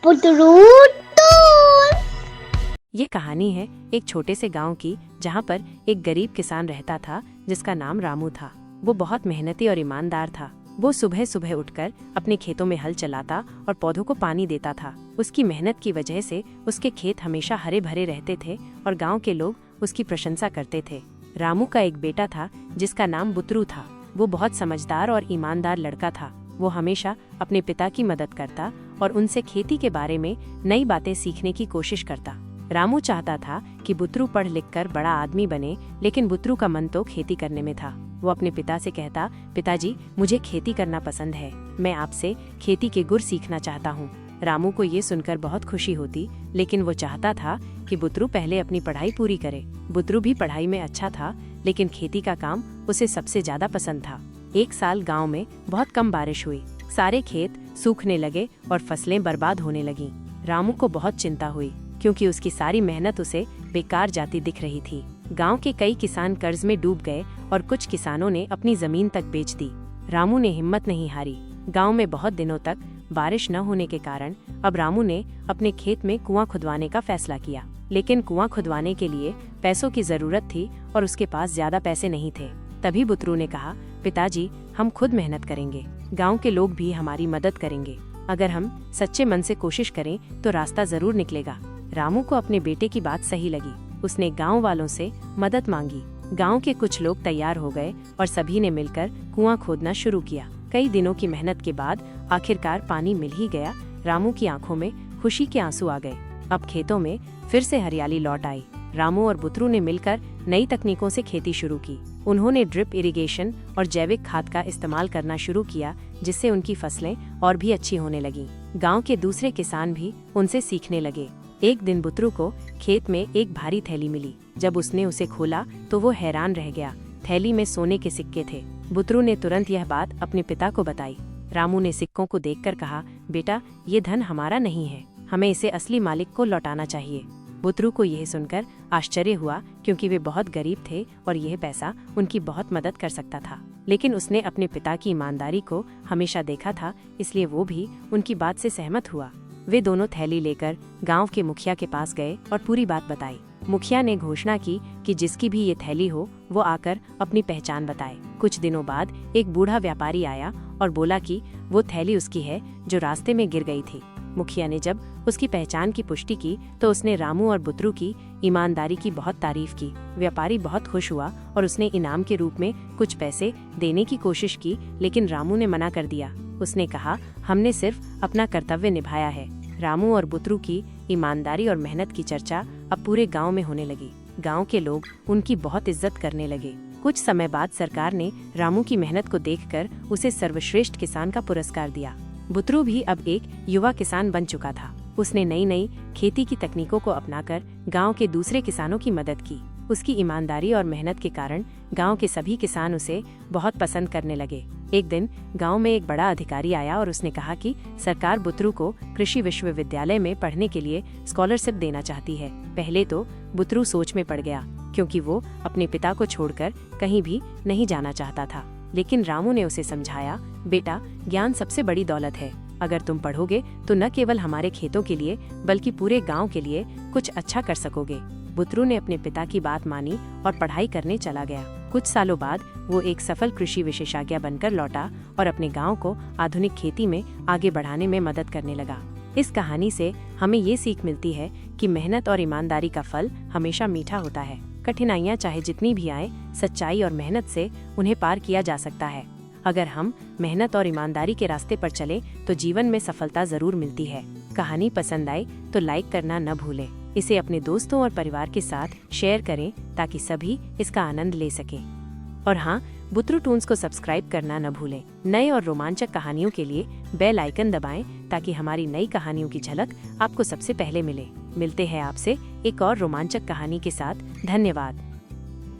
पुतरूटून। ये कहानी है एक छोटे से गांव की, जहां पर एक गरीब किसान रहता था जिसका नाम रामू था। वो बहुत मेहनती और ईमानदार था। वो सुबह सुबह उठकर अपने खेतों में हल चलाता और पौधों को पानी देता था। उसकी मेहनत की वजह से उसके खेत हमेशा हरे भरे रहते थे और गांव के लोग उसकी प्रशंसा करते थे। रामू का एक बेटा था जिसका नाम बुतरू था। वो बहुत समझदार और ईमानदार लड़का था। वो हमेशा अपने पिता की मदद करता और उनसे खेती के बारे में नई बातें सीखने की कोशिश करता। रामू चाहता था कि बुतरू पढ़ लिख कर बड़ा आदमी बने, लेकिन बुतरू का मन तो खेती करने में था। वो अपने पिता से कहता, पिताजी, मुझे खेती करना पसंद है, मैं आपसे खेती के गुर सीखना चाहता हूँ। रामू को ये सुनकर बहुत खुशी होती, लेकिन वो चाहता था कि बुतरू पहले अपनी पढ़ाई पूरी करे। बुतरू भी पढ़ाई में अच्छा था, लेकिन खेती का काम उसे सबसे ज्यादा पसंद था। एक साल गाँव में बहुत कम बारिश हुई। सारे खेत सूखने लगे और फसलें बर्बाद होने लगीं। रामू को बहुत चिंता हुई, क्योंकि उसकी सारी मेहनत उसे बेकार जाती दिख रही थी। गांव के कई किसान कर्ज में डूब गए और कुछ किसानों ने अपनी जमीन तक बेच दी। रामू ने हिम्मत नहीं हारी। गांव में बहुत दिनों तक बारिश न होने के कारण अब रामू ने अपने खेत में कुआं खुदवाने का फैसला किया। लेकिन कुआं खुदवाने के लिए पैसों की जरूरत थी और उसके पास ज्यादा पैसे नहीं थे। तभी बुतरू ने कहा, पिताजी, हम खुद मेहनत करेंगे, गाँव के लोग भी हमारी मदद करेंगे। अगर हम सच्चे मन से कोशिश करें तो रास्ता जरूर निकलेगा। रामू को अपने बेटे की बात सही लगी। उसने गांव वालों से मदद मांगी। गांव के कुछ लोग तैयार हो गए और सभी ने मिलकर कुआं खोदना शुरू किया। कई दिनों की मेहनत के बाद आखिरकार पानी मिल ही गया। रामू की आंखों में खुशी के आंसू आ गए। अब खेतों में फिर से हरियाली लौट आई। रामू और बुतरू ने मिलकर नई तकनीकों से खेती शुरू की। उन्होंने ड्रिप इरिगेशन और जैविक खाद का इस्तेमाल करना शुरू किया, जिससे उनकी फसलें और भी अच्छी होने लगीं। गांव के दूसरे किसान भी उनसे सीखने लगे। एक दिन बुतरू को खेत में एक भारी थैली मिली। जब उसने उसे खोला तो वो हैरान रह गया। थैली में सोने के सिक्के थे। बुतरू ने तुरंत यह बात अपने पिता को बताई। रामू ने सिक्कों को देखकर कहा, बेटा, ये धन हमारा नहीं है, हमें इसे असली मालिक को लौटाना चाहिए। बुतरू को यह सुनकर आश्चर्य हुआ, क्योंकि वे बहुत गरीब थे और यह पैसा उनकी बहुत मदद कर सकता था। लेकिन उसने अपने पिता की ईमानदारी को हमेशा देखा था, इसलिए वो भी उनकी बात से सहमत हुआ। वे दोनों थैली लेकर गांव के मुखिया के पास गए और पूरी बात बताई। मुखिया ने घोषणा की कि जिसकी भी ये थैली हो वो आकर अपनी पहचान बताए। कुछ दिनों बाद एक बूढ़ा व्यापारी आया और बोला कि वो थैली उसकी है जो रास्ते में गिर गई थी। मुखिया ने जब उसकी पहचान की पुष्टि की तो उसने रामू और बुतरू की ईमानदारी की बहुत तारीफ की। व्यापारी बहुत खुश हुआ और उसने इनाम के रूप में कुछ पैसे देने की कोशिश की, लेकिन रामू ने मना कर दिया। उसने कहा, हमने सिर्फ अपना कर्तव्य निभाया है। रामू और बुतरू की ईमानदारी और मेहनत की चर्चा अब पूरे गांव में होने लगी। गांव के लोग उनकी बहुत इज्जत करने लगे। कुछ समय बाद सरकार ने रामू की मेहनत को देखकर उसे सर्वश्रेष्ठ किसान का पुरस्कार दिया। बुतरू भी अब एक युवा किसान बन चुका था। उसने नई नई खेती की तकनीकों को अपनाकर गांव के दूसरे किसानों की मदद की। उसकी ईमानदारी और मेहनत के कारण गांव के सभी किसान उसे बहुत पसंद करने लगे। एक दिन गांव में एक बड़ा अधिकारी आया और उसने कहा कि सरकार बुतरू को कृषि विश्वविद्यालय में पढ़ने के लिए स्कॉलरशिप देना चाहती है। पहले तो बुतरू सोच में पड़ गया, क्योंकि वो अपने पिता को छोड़कर कहीं भी नहीं जाना चाहता था। लेकिन रामू ने उसे समझाया, बेटा, ज्ञान सबसे बड़ी दौलत है। अगर तुम पढ़ोगे तो न केवल हमारे खेतों के लिए बल्कि पूरे गांव के लिए कुछ अच्छा कर सकोगे। बुतरू ने अपने पिता की बात मानी और पढ़ाई करने चला गया। कुछ सालों बाद वो एक सफल कृषि विशेषज्ञ बनकर लौटा और अपने गांव को आधुनिक खेती में आगे बढ़ाने में मदद करने लगा। इस कहानी से हमें ये सीख मिलती है कि मेहनत और ईमानदारी का फल हमेशा मीठा होता है। कठिनाइयाँ चाहे जितनी भी आए, सच्चाई और मेहनत से उन्हें पार किया जा सकता है। अगर हम मेहनत और ईमानदारी के रास्ते पर चले तो जीवन में सफलता जरूर मिलती है। कहानी पसंद आई तो लाइक करना न भूलें। इसे अपने दोस्तों और परिवार के साथ शेयर करें ताकि सभी इसका आनंद ले सकें। और हाँ, बुतरू टून्स को सब्सक्राइब करना न भूलें। नए और रोमांचक कहानियों के लिए बेल आइकन दबाएं ताकि हमारी नई कहानियों की झलक आपको सबसे पहले मिले। मिलते हैं आपसे एक और रोमांचक कहानी के साथ। धन्यवाद।